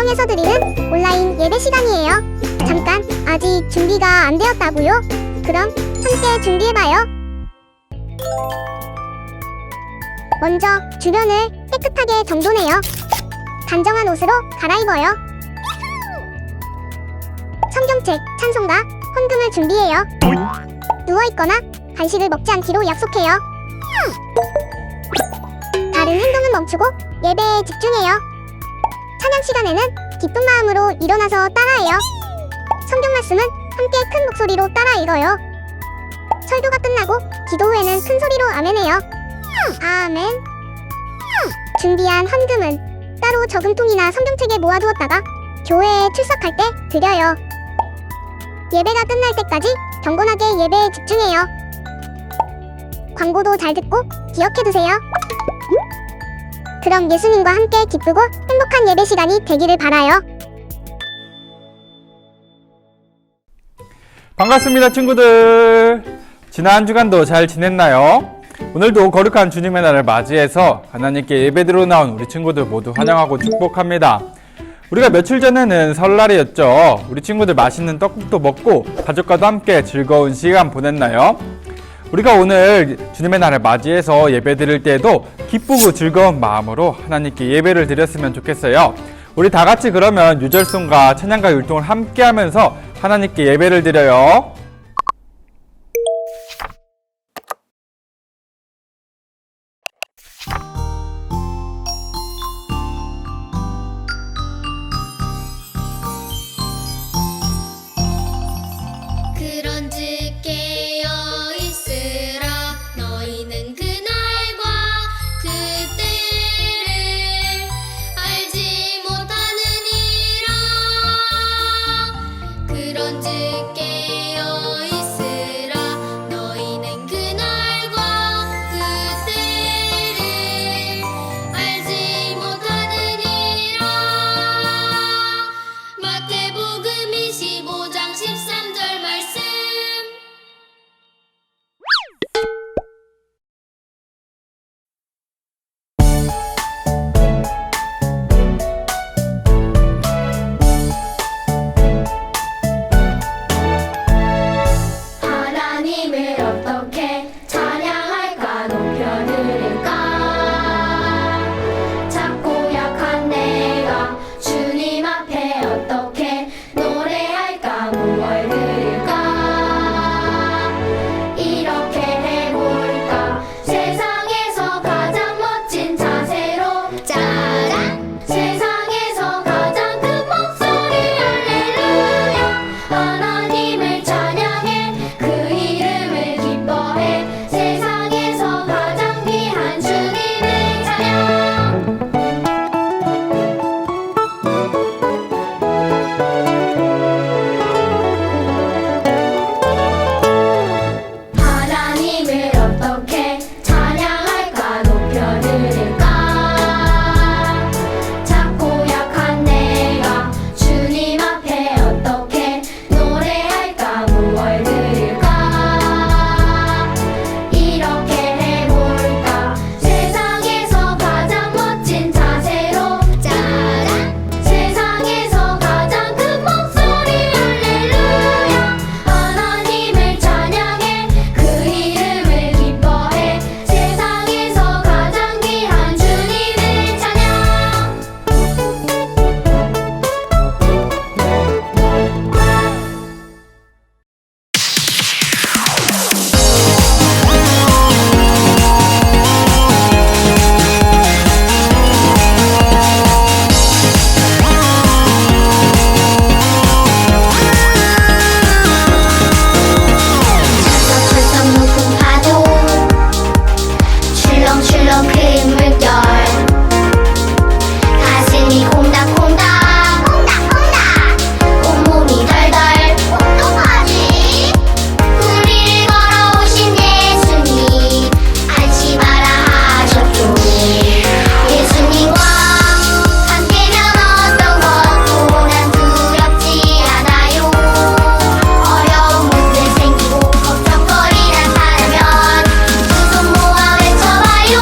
통해서 드리는 온라인 예배 시간이에요. 잠깐, 아직 준비가 안 되었다고요? 그럼 함께 준비해봐요. 먼저 주변을 깨끗하게 정돈해요. 단정한 옷으로 갈아입어요. 성경책, 찬송가, 헌금을 준비해요. 누워있거나 간식을 먹지 않기로 약속해요. 다른 행동은 멈추고 예배에 집중해요. 찬양 시간에는 기쁜 마음으로 일어나서 따라해요. 성경 말씀은 함께 큰 목소리로 따라 읽어요. 설교가 끝나고 기도 후에는 큰 소리로 아멘해요. 아멘. 준비한 헌금은 따로 저금통이나 성경책에 모아두었다가 교회에 출석할 때 드려요. 예배가 끝날 때까지 경건하게 예배에 집중해요. 광고도 잘 듣고 기억해두세요. 그럼 예수님과 함께 기쁘고 행복한 예배 시간이 되기를 바라요. 반갑습니다, 친구들. 지난 한 주간도 잘 지냈나요? 오늘도 거룩한 주님의 날을 맞이해서 하나님께 예배드리러 나온 우리 친구들 모두 환영하고 축복합니다. 우리가 며칠 전에는 설날이었죠. 우리 친구들 맛있는 떡국도 먹고 가족과도 함께 즐거운 시간 보냈나요? 우리가 오늘 주님의 날을 맞이해서 예배드릴 때에도 기쁘고 즐거운 마음으로 하나님께 예배를 드렸으면 좋겠어요. 우리 다 같이 그러면 유절송과 찬양가 율동을 함께 하면서 하나님께 예배를 드려요. 그런즉 깨어 있으라 너희는 그날과 그때를 알지 못하느니라. 그런즉 깨어 있으라 너희는 그날과 그때를 알지 못하느니라. 마태복음 25장 13절 말씀. 하나님을 어떻게 찬양할까 높여드릴까. 작고 약한 내가 주님 앞에 어떻게 노래할까 무얼 드릴까. 이렇게 해볼까. 세상에서 가장 멋진 자세로 짜란. 세상에서 가장 큰 목소리 할렐루야. 하나님을 찬양해 그 이름을 기뻐해. 세상에서 가장 귀한 주님을 찬양. 하나님을 어떻게 찬양할까 높여드릴까. 작고 약한 내가 주님 앞에 어떻게 노래할까 무얼 드릴까. 이렇게 해볼까. 세상에서 가장 멋진 자세로 짜란. 세상에서 가장 큰 목소리 할렐루야. 하나님을 찬양해 그 이름을 기뻐해. 세상에서 가장 귀한 주님을 찬양. 철썩철썩 높은 파도 출렁출렁 큰 물결 가슴이 콩닥콩닥 콩닥콩닥 온몸이 덜덜 똑똑하지. 우리를 걸어오신 예수님 안심하라 하셨죠. 예수님과 함께면 어떤 것도 난 두렵지 않아요. 어려운 문제 생기고 걱정거리란 사라면 두 손 모아 외쳐봐요.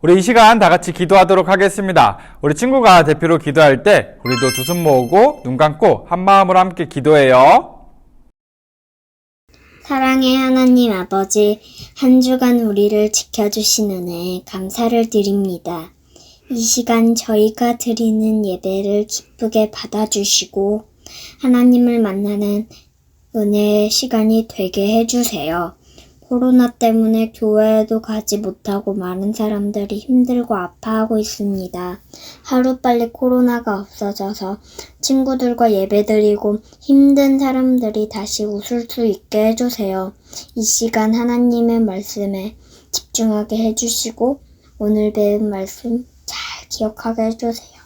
우리 이 시간 다 같이 기도하도록 하겠습니다. 우리 친구가 대표로 기도할 때 우리도 두 손 모으고 눈 감고 한 마음으로 함께 기도해요. 사랑의 하나님 아버지, 한 주간 우리를 지켜주신 은혜에 감사를 드립니다. 이 시간 저희가 드리는 예배를 기쁘게 받아주시고 하나님을 만나는 은혜의 시간이 되게 해주세요. 코로나 때문에 교회에도 가지 못하고 많은 사람들이 힘들고 아파하고 있습니다. 하루빨리 코로나가 없어져서 친구들과 예배드리고 힘든 사람들이 다시 웃을 수 있게 해주세요. 이 시간 하나님의 말씀에 집중하게 해주시고 오늘 배운 말씀 잘 기억하게 해주세요.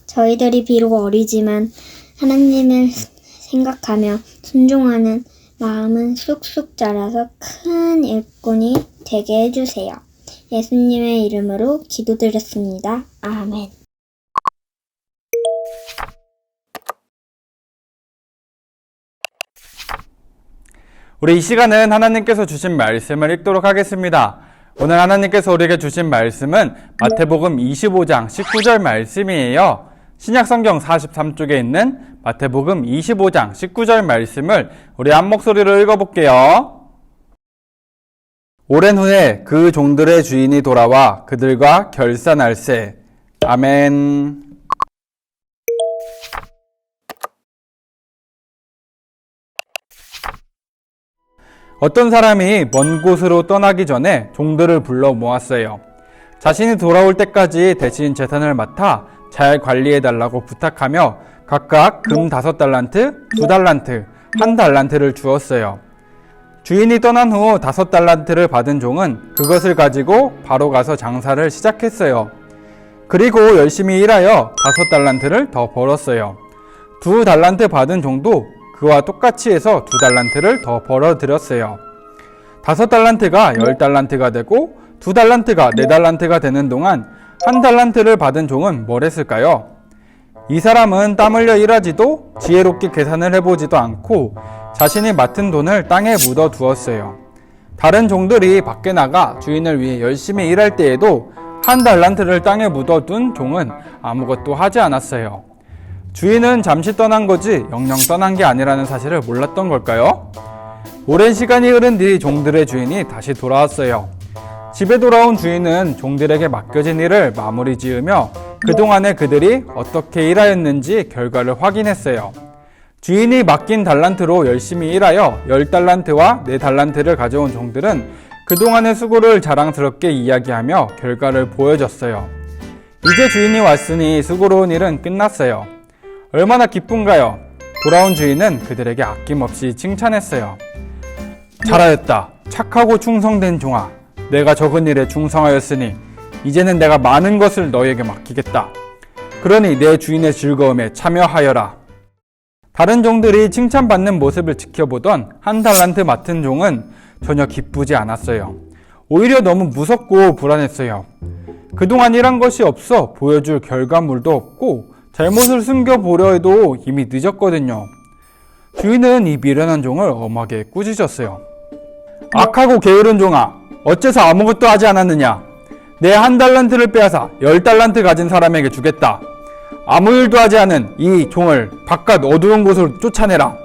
저희들이 비록 어리지만 하나님을 생각하며 순종하는 마음은 쑥쑥 자라서 큰 일꾼이 되게 해주세요. 예수님의 이름으로 기도드렸습니다. 아멘. 우리 이 시간은 하나님께서 주신 말씀을 읽도록 하겠습니다. 오늘 하나님께서 우리에게 주신 말씀은 마태복음 25장 19절 말씀이에요. 신약성경 43쪽에 있는 마태복음 25장 19절 말씀을 우리 한 목소리로 읽어볼게요. 오랜 후에 그 종들의 주인이 돌아와 그들과 결산할세. 아멘. 어떤 사람이 먼 곳으로 떠나기 전에 종들을 불러 모았어요. 자신이 돌아올 때까지 대신 재산을 맡아 잘 관리해달라고 부탁하며 각각 금 5달란트, 2달란트, 1달란트를 주었어요. 주인이 떠난 후 5달란트를 받은 종은 그것을 가지고 바로 가서 장사를 시작했어요. 그리고 열심히 일하여 5달란트를 더 벌었어요. 2달란트 받은 종도 그와 똑같이 해서 2달란트를 더 벌어들였어요. 5달란트가 10달란트가 되고 2달란트가 4달란트가 되는 동안 1달란트를 받은 종은 뭘 했을까요? 이 사람은 땀 흘려 일하지도 지혜롭게 계산을 해보지도 않고 자신이 맡은 돈을 땅에 묻어 두었어요. 다른 종들이 밖에 나가 주인을 위해 열심히 일할 때에도 1달란트를 땅에 묻어둔 종은 아무것도 하지 않았어요. 주인은 잠시 떠난 거지 영영 떠난 게 아니라는 사실을 몰랐던 걸까요? 오랜 시간이 흐른 뒤 종들의 주인이 다시 돌아왔어요. 집에 돌아온 주인은 종들에게 맡겨진 일을 마무리 지으며 그동안에 그들이 어떻게 일하였는지 결과를 확인했어요. 주인이 맡긴 달란트로 열심히 일하여 10달란트와 4달란트를 가져온 종들은 그동안의 수고를 자랑스럽게 이야기하며 결과를 보여줬어요. 이제 주인이 왔으니 수고로운 일은 끝났어요. 얼마나 기쁜가요? 돌아온 주인은 그들에게 아낌없이 칭찬했어요. 잘하였다. 착하고 충성된 종아. 내가 적은 일에 충성하였으니 이제는 내가 많은 것을 너에게 맡기겠다. 그러니 내 주인의 즐거움에 참여하여라. 다른 종들이 칭찬받는 모습을 지켜보던 1달란트 맡은 종은 전혀 기쁘지 않았어요. 오히려 너무 무섭고 불안했어요. 그동안 일한 것이 없어 보여줄 결과물도 없고 잘못을 숨겨보려 해도 이미 늦었거든요. 주인은 이 미련한 종을 엄하게 꾸짖었어요. 악하고 게으른 종아, 어째서 아무것도 하지 않았느냐? 내 1달란트를 빼앗아 10달란트 가진 사람에게 주겠다. 아무 일도 하지 않은 이 종을 바깥 어두운 곳으로 쫓아내라.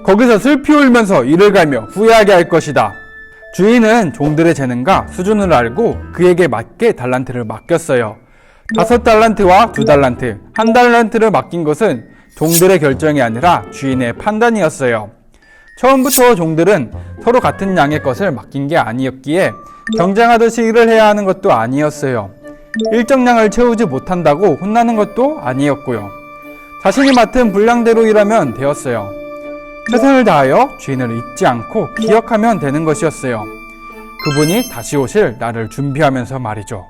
거기서 슬피 울면서 이를 갈며 후회하게 할 것이다. 주인은 종들의 재능과 수준을 알고 그에게 맞게 달란트를 맡겼어요. 5달란트와 2달란트, 1달란트를 맡긴 것은 종들의 결정이 아니라 주인의 판단이었어요. 처음부터 종들은 서로 같은 양의 것을 맡긴 게 아니었기에 경쟁하듯이 일을 해야 하는 것도 아니었어요. 일정량을 채우지 못한다고 혼나는 것도 아니었고요. 자신이 맡은 분량대로 일하면 되었어요. 최선을 다하여 주인을 잊지 않고 기억하면 되는 것이었어요. 그분이 다시 오실 날을 준비하면서 말이죠.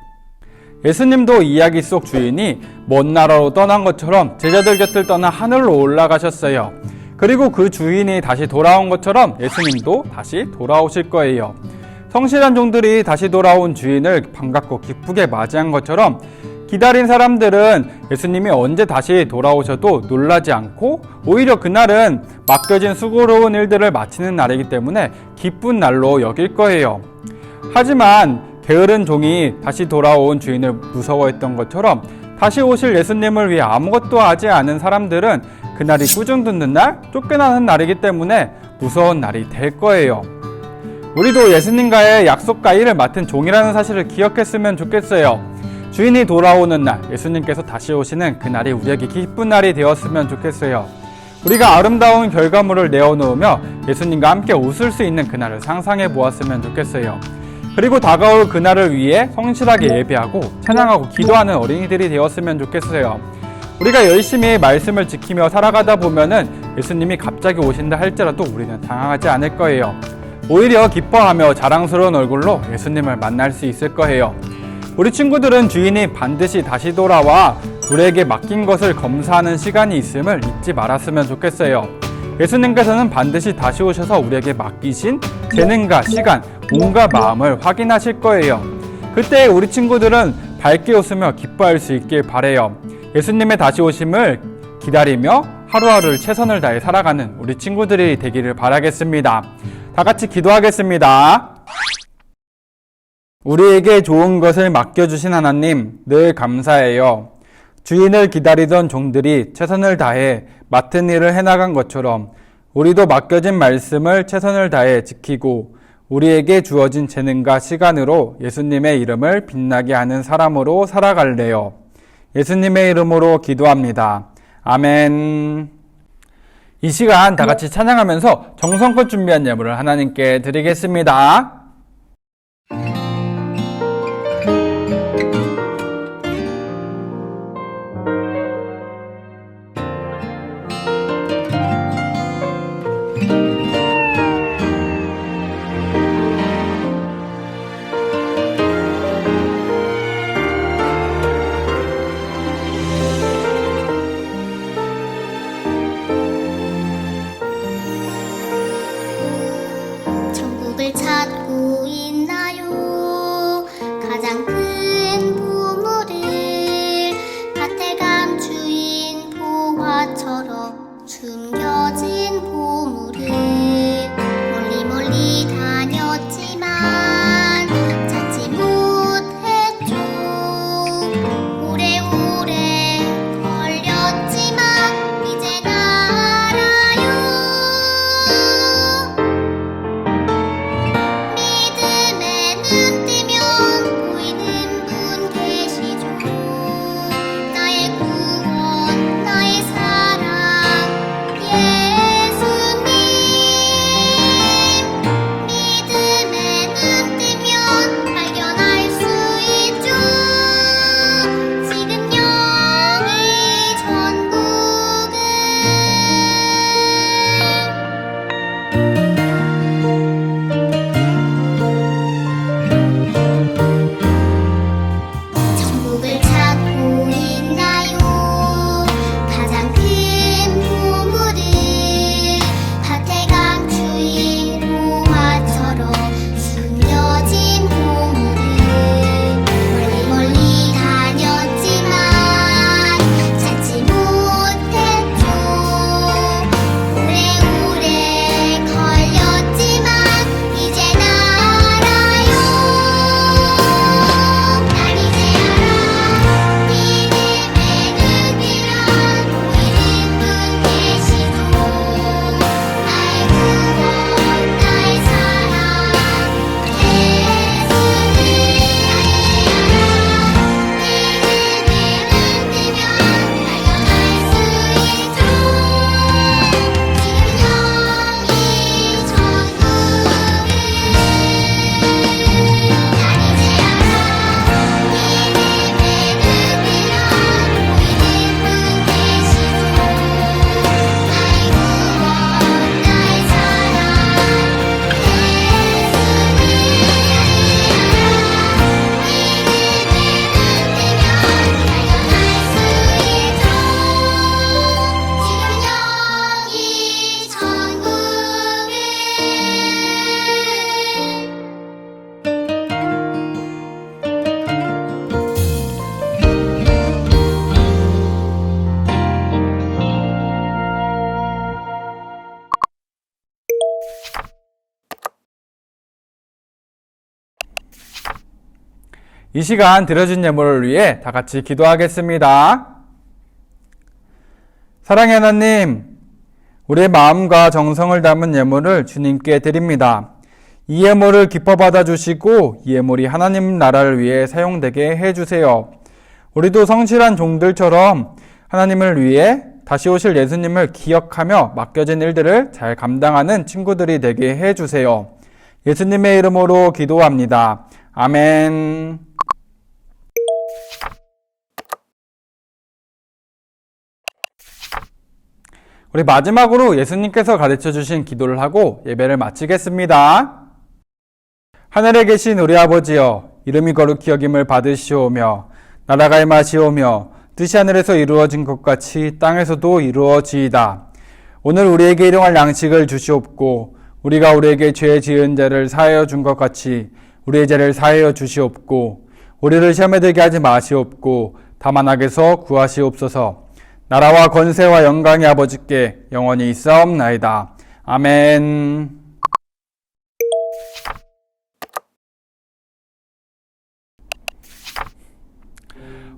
예수님도 이야기 속 주인이 먼 나라로 떠난 것처럼 제자들 곁을 떠나 하늘로 올라가셨어요. 그리고 그 주인이 다시 돌아온 것처럼 예수님도 다시 돌아오실 거예요. 성실한 종들이 다시 돌아온 주인을 반갑고 기쁘게 맞이한 것처럼 기다린 사람들은 예수님이 언제 다시 돌아오셔도 놀라지 않고 오히려 그날은 맡겨진 수고로운 일들을 마치는 날이기 때문에 기쁜 날로 여길 거예요. 하지만 게으른 종이 다시 돌아온 주인을 무서워했던 것처럼 다시 오실 예수님을 위해 아무것도 하지 않은 사람들은 그날이 꾸중 듣는 날, 쫓겨나는 날이기 때문에 무서운 날이 될 거예요. 우리도 예수님과의 약속과 일을 맡은 종이라는 사실을 기억했으면 좋겠어요. 주인이 돌아오는 날, 예수님께서 다시 오시는 그날이 우리에게 기쁜 날이 되었으면 좋겠어요. 우리가 아름다운 결과물을 내어놓으며 예수님과 함께 웃을 수 있는 그날을 상상해 보았으면 좋겠어요. 그리고 다가올 그날을 위해 성실하게 예배하고 찬양하고 기도하는 어린이들이 되었으면 좋겠어요. 우리가 열심히 말씀을 지키며 살아가다 보면은 예수님이 갑자기 오신다 할지라도 우리는 당황하지 않을 거예요. 오히려 기뻐하며 자랑스러운 얼굴로 예수님을 만날 수 있을 거예요. 우리 친구들은 주인이 반드시 다시 돌아와 우리에게 맡긴 것을 검사하는 시간이 있음을 잊지 말았으면 좋겠어요. 예수님께서는 반드시 다시 오셔서 우리에게 맡기신 재능과 시간, 몸과 마음을 확인하실 거예요. 그때 우리 친구들은 밝게 웃으며 기뻐할 수 있길 바래요. 예수님의 다시 오심을 기다리며 하루하루를 최선을 다해 살아가는 우리 친구들이 되기를 바라겠습니다. 다 같이 기도하겠습니다. 우리에게 좋은 것을 맡겨주신 하나님, 늘 감사해요. 주인을 기다리던 종들이 최선을 다해 맡은 일을 해나간 것처럼 우리도 맡겨진 말씀을 최선을 다해 지키고 우리에게 주어진 재능과 시간으로 예수님의 이름을 빛나게 하는 사람으로 살아갈래요. 예수님의 이름으로 기도합니다. 아멘. 이 시간 다 같이 찬양하면서 정성껏 준비한 예물을 하나님께 드리겠습니다. 천국을 찾고 이 시간 드려진 예물을 위해 다 같이 기도하겠습니다. 사랑의 하나님, 우리의 마음과 정성을 담은 예물을 주님께 드립니다. 이 예물을 기뻐 받아주시고 이 예물이 하나님 나라를 위해 사용되게 해주세요. 우리도 성실한 종들처럼 하나님을 위해 다시 오실 예수님을 기억하며 맡겨진 일들을 잘 감당하는 친구들이 되게 해주세요. 예수님의 이름으로 기도합니다. 아멘. 우리 마지막으로 예수님께서 가르쳐 주신 기도를 하고 예배를 마치겠습니다. 하늘에 계신 우리 아버지여, 이름이 거룩히 여김을 받으시오며 나라가 임하시오며 뜻이 하늘에서 이루어진 것 같이 땅에서도 이루어지이다. 오늘 우리에게 일용할 양식을 주시옵고 우리가 우리에게 죄 지은 자를 사하여 준 것 같이 우리의 죄를 사하여 주시옵고 우리를 시험에 들게 하지 마시옵고 다만 악에서 구하시옵소서. 나라와 권세와 영광이 아버지께 영원히 있사옵나이다. 아멘.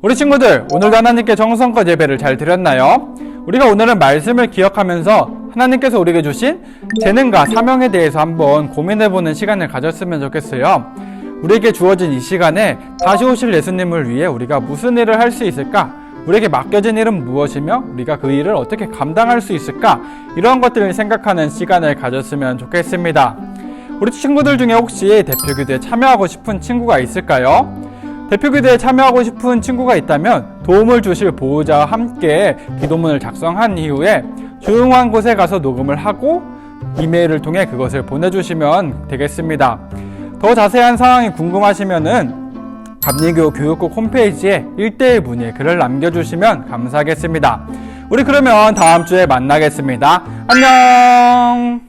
우리 친구들, 오늘도 하나님께 정성껏 예배를 잘 드렸나요? 우리가 오늘은 말씀을 기억하면서 하나님께서 우리에게 주신 재능과 사명에 대해서 한번 고민해보는 시간을 가졌으면 좋겠어요. 우리에게 주어진 이 시간에 다시 오실 예수님을 위해 우리가 무슨 일을 할 수 있을까? 우리에게 맡겨진 일은 무엇이며 우리가 그 일을 어떻게 감당할 수 있을까? 이런 것들을 생각하는 시간을 가졌으면 좋겠습니다. 우리 친구들 중에 혹시 대표기도에 참여하고 싶은 친구가 있을까요? 대표기도에 참여하고 싶은 친구가 있다면 도움을 주실 보호자와 함께 기도문을 작성한 이후에 조용한 곳에 가서 녹음을 하고 이메일을 통해 그것을 보내주시면 되겠습니다. 더 자세한 상황이 궁금하시면은 감리교 교육국 홈페이지에 1:1 문의 글을 남겨주시면 감사하겠습니다. 우리 그러면 다음 주에 만나겠습니다. 안녕.